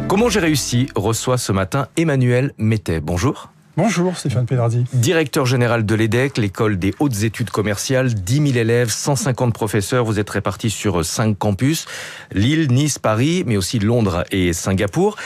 Comment j'ai réussi reçoit ce matin Emmanuel Mettet. Bonjour. Bonjour Stéphane Pédardi. Directeur général de l'EDEC, l'école des hautes études commerciales, 10 000 élèves, 150 professeurs. Vous êtes répartis sur 5 campus, Lille, Nice, Paris, mais aussi Londres et Singapour.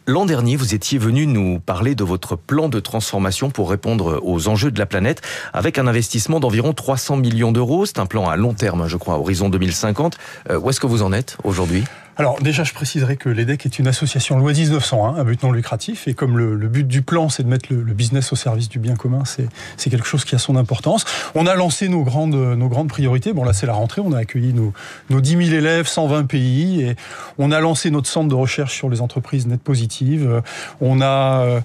L'an dernier, vous étiez venu nous parler de votre plan de transformation pour répondre aux enjeux de la planète avec un investissement d'environ 300 millions d'euros. C'est un plan à long terme, je crois, horizon 2050. Où est-ce que vous en êtes aujourd'hui ? Alors déjà, je préciserai que l'EDEC est une association loi 1901, à but non lucratif, et comme le but du plan, c'est de mettre le business au service du bien commun, c'est quelque chose qui a son importance. On a lancé nos grandes priorités. Bon là, c'est la rentrée, on a accueilli nos 10 000 élèves, 120 pays, et on a lancé notre centre de recherche sur les entreprises net positives. On a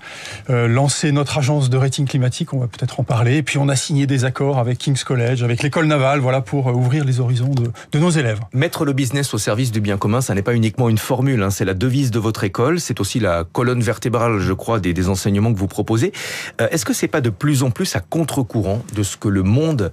lancé notre agence de rating climatique, on va peut-être en parler, et puis on a signé des accords avec King's College, avec l'école navale, voilà, pour ouvrir les horizons de nos élèves. Mettre le business au service du bien commun, ça n'est pas uniquement une formule, c'est la devise de votre école, c'est aussi la colonne vertébrale, je crois, des enseignements que vous proposez. Est-ce que c'est pas de plus en plus à contre-courant de ce que le monde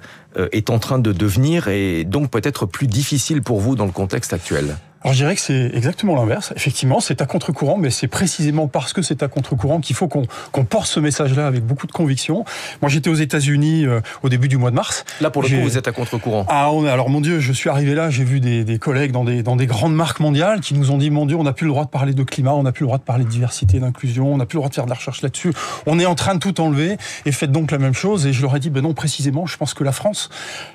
est en train de devenir et donc peut-être plus difficile pour vous dans le contexte actuel ? Alors je dirais que c'est exactement l'inverse. Effectivement, c'est à contre-courant, mais c'est précisément parce que c'est à contre-courant qu'il faut qu'on porte ce message-là avec beaucoup de conviction. Moi, j'étais aux États-Unis au début du mois de mars. Là, pour le coup, vous êtes à contre-courant. Alors mon Dieu, je suis arrivé là, j'ai vu des collègues dans des grandes marques mondiales qui nous ont dit, mon Dieu, on n'a plus le droit de parler de climat, on n'a plus le droit de parler de diversité, d'inclusion, on n'a plus le droit de faire de la recherche là-dessus. On est en train de tout enlever et faites donc la même chose. Et je leur ai dit, non, précisément, je pense que la France,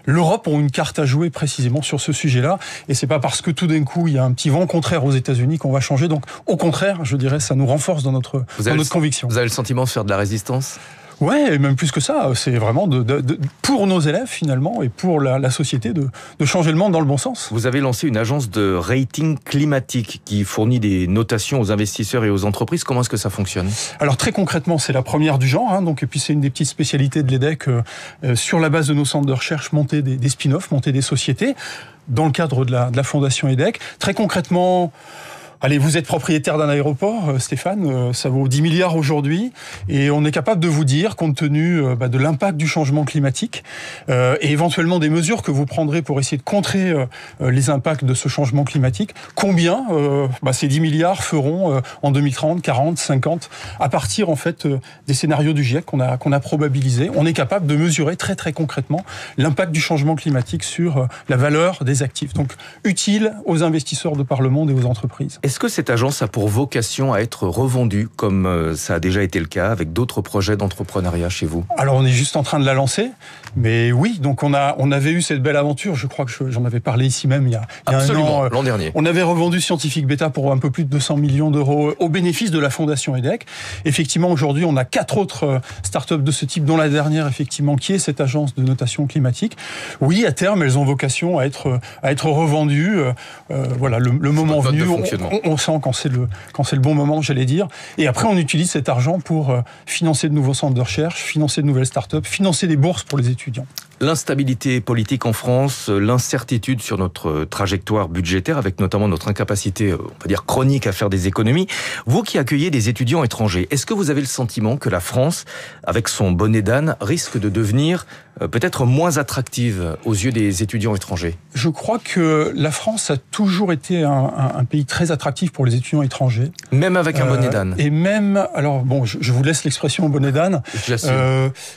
l'Europe ont une carte à jouer précisément sur ce sujet-là. Et c'est pas parce que tout d'un coup, il y a un petit vent contraire aux États-Unis qu'on va changer. Donc, au contraire, je dirais, ça nous renforce dans notre conviction. Vous avez le sentiment de faire de la résistance ? Ouais, et même plus que ça, c'est vraiment pour nos élèves finalement et pour la société de changer le monde dans le bon sens. Vous avez lancé une agence de rating climatique qui fournit des notations aux investisseurs et aux entreprises. Comment est-ce que ça fonctionne ? Alors très concrètement, c'est la première du genre, donc, et puis c'est une des petites spécialités de l'EDEC, sur la base de nos centres de recherche, monter des spin-offs, monter des sociétés, dans le cadre de la fondation EDEC. Très concrètement, allez, vous êtes propriétaire d'un aéroport, Stéphane, ça vaut 10 milliards aujourd'hui, et on est capable de vous dire, compte tenu de l'impact du changement climatique, et éventuellement des mesures que vous prendrez pour essayer de contrer les impacts de ce changement climatique, combien ces 10 milliards feront en 2030, 40, 50, à partir en fait des scénarios du GIEC qu'on a probabilisés. On est capable de mesurer très très concrètement l'impact du changement climatique sur la valeur des actifs. Donc utile aux investisseurs de par le monde et aux entreprises. Est-ce que cette agence a pour vocation à être revendue, comme ça a déjà été le cas avec d'autres projets d'entrepreneuriat chez vous ? Alors on est juste en train de la lancer, mais oui, donc on avait eu cette belle aventure, je crois que j'en avais parlé ici même il y a un an. L'an dernier. On avait revendu Scientific Beta pour un peu plus de 200 millions d'euros au bénéfice de la fondation EDEC. Effectivement, aujourd'hui, on a 4 autres startups de ce type, dont la dernière, effectivement, qui est cette agence de notation climatique. Oui, à terme, elles ont vocation à être revendues. Voilà, le moment venu. On sent quand c'est le bon moment, j'allais dire. Et après, on utilise cet argent pour financer de nouveaux centres de recherche, financer de nouvelles startups, financer des bourses pour les étudiants. L'instabilité politique en France, l'incertitude sur notre trajectoire budgétaire, avec notamment notre incapacité, on va dire, chronique à faire des économies. Vous qui accueillez des étudiants étrangers, est-ce que vous avez le sentiment que la France, avec son bonnet d'âne, risque de devenir peut-être moins attractive aux yeux des étudiants étrangers ? Je crois que la France a toujours été un pays très attractif pour les étudiants étrangers. Même avec un bonnet d'âne. Et même, alors bon, je vous laisse l'expression bonnet d'âne.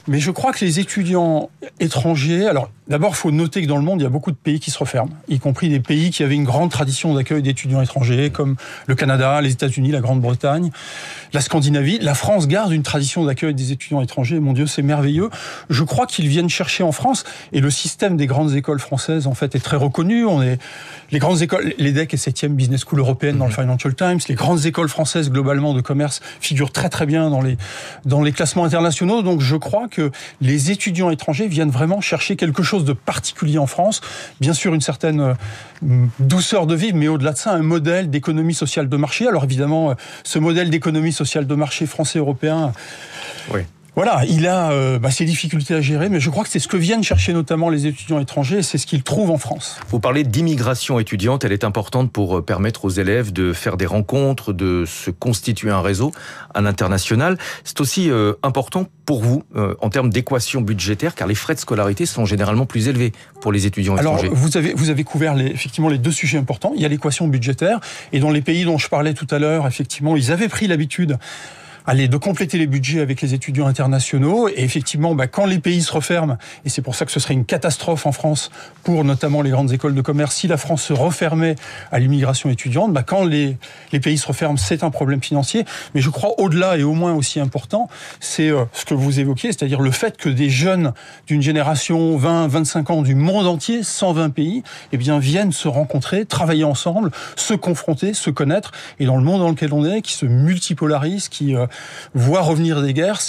Mais je crois que les étudiants étrangers, alors d'abord, il faut noter que dans le monde, il y a beaucoup de pays qui se referment, y compris des pays qui avaient une grande tradition d'accueil d'étudiants étrangers, comme le Canada, les États-Unis, la Grande-Bretagne, la Scandinavie. La France garde une tradition d'accueil des étudiants étrangers. Mon Dieu, c'est merveilleux. Je crois qu'ils viennent chercher en France, et le système des grandes écoles françaises, en fait, est très reconnu. Les grandes écoles, l'EDEC est 7e Business School européenne dans le Financial Times. Les grandes écoles françaises, globalement, de commerce, figurent très très bien dans les classements internationaux. Donc, je crois que les étudiants étrangers viennent vraiment chercher quelque chose de particulier en France. Bien sûr, une certaine douceur de vivre, mais au-delà de ça, un modèle d'économie sociale de marché. Alors évidemment, ce modèle d'économie sociale de marché français-européen, oui. Voilà, il a ses difficultés à gérer, mais je crois que c'est ce que viennent chercher notamment les étudiants étrangers, et c'est ce qu'ils trouvent en France. Vous parlez d'immigration étudiante, elle est importante pour permettre aux élèves de faire des rencontres, de se constituer un réseau à l'international. C'est aussi important pour vous en termes d'équation budgétaire, car les frais de scolarité sont généralement plus élevés pour les étudiants étrangers. Alors, vous avez couvert effectivement les deux sujets importants. Il y a l'équation budgétaire, et dans les pays dont je parlais tout à l'heure, effectivement, ils avaient pris l'habitude de compléter les budgets avec les étudiants internationaux. Et effectivement, quand les pays se referment, et c'est pour ça que ce serait une catastrophe en France pour notamment les grandes écoles de commerce, si la France se refermait à l'immigration étudiante, quand les pays se referment, c'est un problème financier. Mais je crois au-delà et au moins aussi important, c'est ce que vous évoquiez, c'est-à-dire le fait que des jeunes d'une génération 20-25 ans du monde entier, 120 pays, viennent se rencontrer, travailler ensemble, se confronter, se connaître. Et dans le monde dans lequel on est, qui se multipolarise, qui voit revenir des guerres,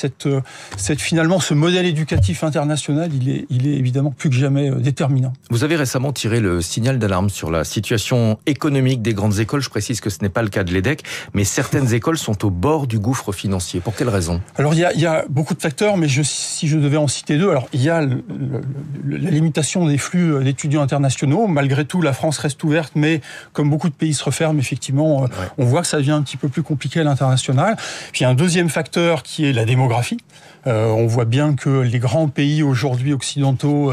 finalement ce modèle éducatif international, il est évidemment plus que jamais déterminant. Vous avez récemment tiré le signal d'alarme sur la situation économique des grandes écoles. Je précise que ce n'est pas le cas de l'EDEC, mais certaines écoles sont au bord du gouffre financier. Pour quelles raisons ? Alors il y a beaucoup de facteurs, mais si je devais en citer deux, alors il y a la limitation des flux d'étudiants internationaux. Malgré tout, la France reste ouverte, mais comme beaucoup de pays se referment, effectivement, on voit que ça devient un petit peu plus compliqué à l'international. Puis il y a un deuxième facteur qui est la démographie. On voit bien que les grands pays aujourd'hui occidentaux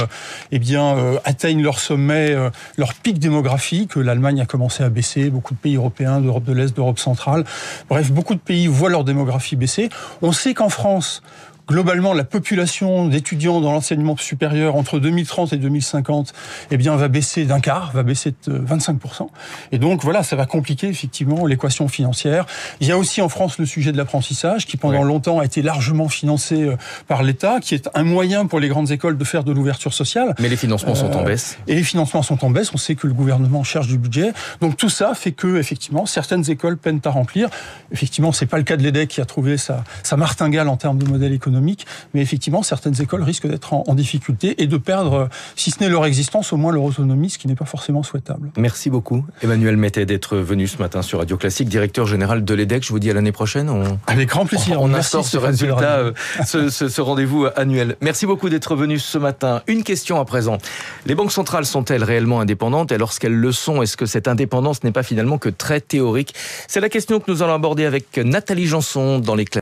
atteignent leur sommet, leur pic démographique. L'Allemagne a commencé à baisser, beaucoup de pays européens, d'Europe de l'Est, d'Europe centrale. Bref, beaucoup de pays voient leur démographie baisser. On sait qu'en France, globalement, la population d'étudiants dans l'enseignement supérieur entre 2030 et 2050, va baisser d'un quart, va baisser de 25%. Et donc, voilà, ça va compliquer effectivement l'équation financière. Il y a aussi en France le sujet de l'apprentissage, qui pendant longtemps a été largement financé par l'État, qui est un moyen pour les grandes écoles de faire de l'ouverture sociale. Mais les financements sont en baisse. Et les financements sont en baisse. On sait que le gouvernement cherche du budget. Donc tout ça fait que, effectivement, certaines écoles peinent à remplir. Effectivement, c'est pas le cas de l'EDEC qui a trouvé sa martingale en termes de modèle économique. Mais effectivement, certaines écoles risquent d'être en difficulté et de perdre, si ce n'est leur existence, au moins leur autonomie, ce qui n'est pas forcément souhaitable. Merci beaucoup, Emmanuel Mettet, d'être venu ce matin sur Radio Classique, directeur général de l'EDEC. Je vous dis à l'année prochaine. Avec grand plaisir. On instaure ce résultat, ce rendez-vous annuel. Merci beaucoup d'être venu ce matin. Une question à présent. Les banques centrales sont-elles réellement indépendantes ? Et lorsqu'elles le sont, est-ce que cette indépendance n'est pas finalement que très théorique ? C'est la question que nous allons aborder avec Nathalie Janson dans les